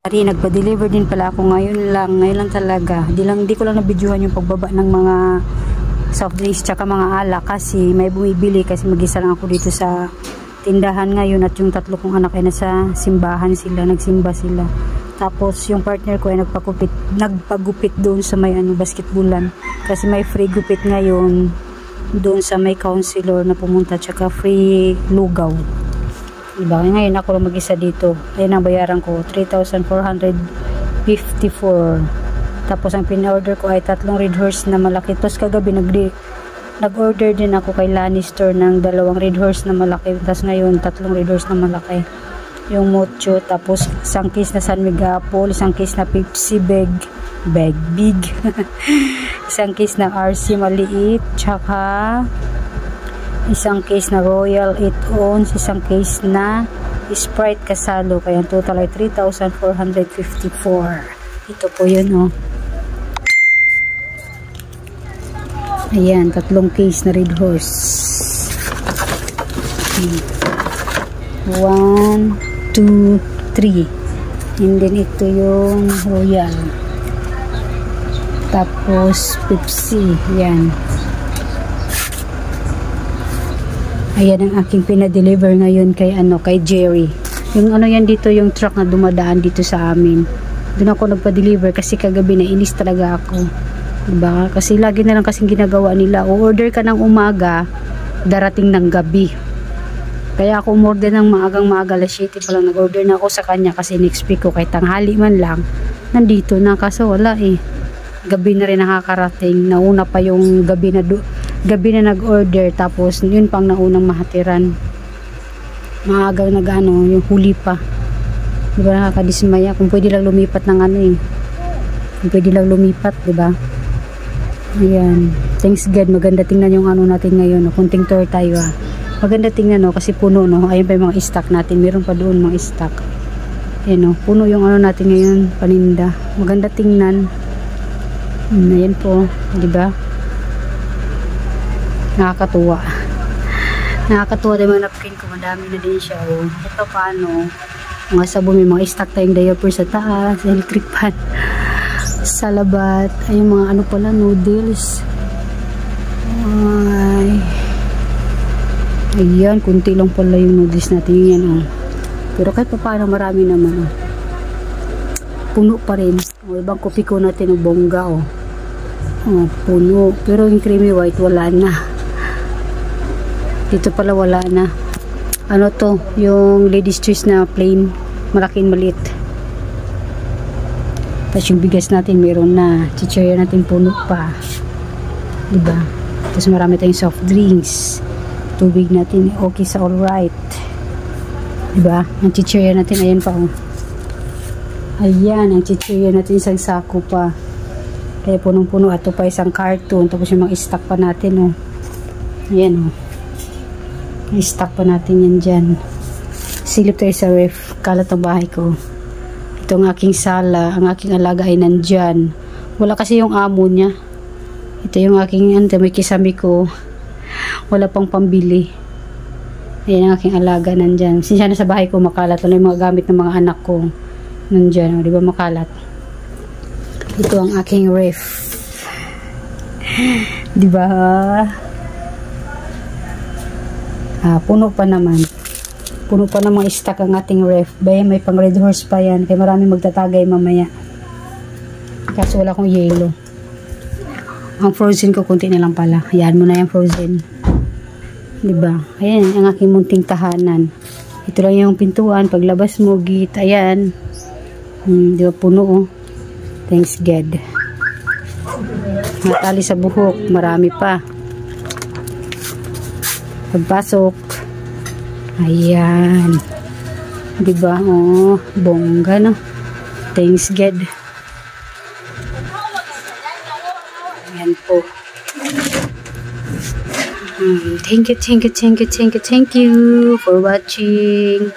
Nagpa-deliver din pala ako ngayon lang talaga. Di ko lang na-videohan yung pagbaba ng mga soft drinks tsaka mga alak kasi may bumibili kasi mag-isa lang ako dito sa tindahan ngayon at yung tatlo kong anak ay nasa simbahan sila, nagsimba sila. Tapos yung partner ko ay nagpagupit doon sa may basketballan kasi may free gupit ngayon doon sa may counselor na pumunta tsaka free lugaw. Diba? Ngayon ako lang mag-isa dito. Ayun ang bayaran ko, 3,454. Tapos ang pin-order ko ay 3 Red Horse na malaki. Tapos kagabi nag-order din ako kay Lannister ng 2 Red Horse na malaki. Tapos ngayon 3 Red Horse na malaki. Yung Mocho, tapos isang case na San Miguel Apple, isang case na Pepsi big. Isang case na RC maliit, tsaka isang case na Royal 8 ounce, isang case na Sprite Kasalo. Kaya total ay 3,454. Ito po yun, oh. Ayan, 3 case na Red Horse. 1, 2, 3. And then ito yung Royal. Tapos Pepsi. Ayan. Ayan ang aking pinadeliver ngayon kay Jerry. Yung yan dito, yung truck na dumadaan dito sa amin. Doon ako nagpa-deliver kasi kagabi nainis talaga ako. Diba? Kasi lagi na lang kasing ginagawa nila. O-order ka ng umaga, darating ng gabi. Kaya ako umorder ng maagang-maaga, alas 7 pa lang nag-order na ako sa kanya kasi next week ko kahit tanghali man lang nandito na, kaso wala eh. Gabi na rin nakakarating. Nauna pa yung gabi na nag-order, tapos yun pang naunang mahatiran. Maagang yung huli pa. Diba, nakakadismaya. Kung pwede lang lumipat ng kung pwede lang lumipat, diba? Ayan, thanks God, maganda tingnan yung natin ngayon, kunting tour tayo maganda tingnan kasi puno, ayun pa yung mga stock natin, meron pa doon mga stock. Ayan puno yung natin ngayon, paninda, maganda tingnan. Ayan po, diba? Nakakatuwa din mga napkin ko, madami na din siya. Ito paano, mga sabon, may mga stock tayong diaper sa taas, electric fan sa labat, ay mga pala, noodles. Ayan, kunti lang pala yung noodles natin yan, pero kahit pa paano marami naman, puno pa rin. Ibang kopi ko natin ng bongga, puno, pero yung creamy white wala na. Dito pala wala na. To, yung ladies choice na plain, malaking maliit. Tapos yung bigas natin meron na, chichirya natin puno pa, diba? Tapos marami tayong soft drinks, tubig natin okay sa alright, diba? Ang chichirya natin, ayan pa, ayan, ang chichirya natin isang sako pa, kaya punong-puno. Ato pa isang carton, tapos yung mga stock pa natin, ayan, stock pa natin yan dyan. Silip tayo sa ref, kalat ang bahay ko. Ito ang aking sala, ang aking alaga ay nandyan. Wala kasi yung amo niya. Ito yung aking may kisami ko. Wala pang pambili. Ayan ang aking alaga nandyan. Sinsya na sa bahay ko makalat. Wala yung mga gamit ng mga anak ko. Nandyan, di ba makalat? Ito ang aking ref. Di ba? Puno pa naman. Puno pa ng mga stock ang ating ref. Bay, may pang Red Horse pa yan. Kaya marami magtatagay mamaya. Kasi wala akong yelo. Ang frozen ko, kunti na lang pala. Hayaan mo na yung frozen. Diba? Ayan, ang aking munting tahanan. Ito lang yung pintuan. Paglabas mo, gate. Ayan. Diba, puno, Thanks God. Matali sa buhok. Marami pa. Pagpasok. Ayan. Diba? Bongga, no? Thanks God. Ayan po. Thank you for watching.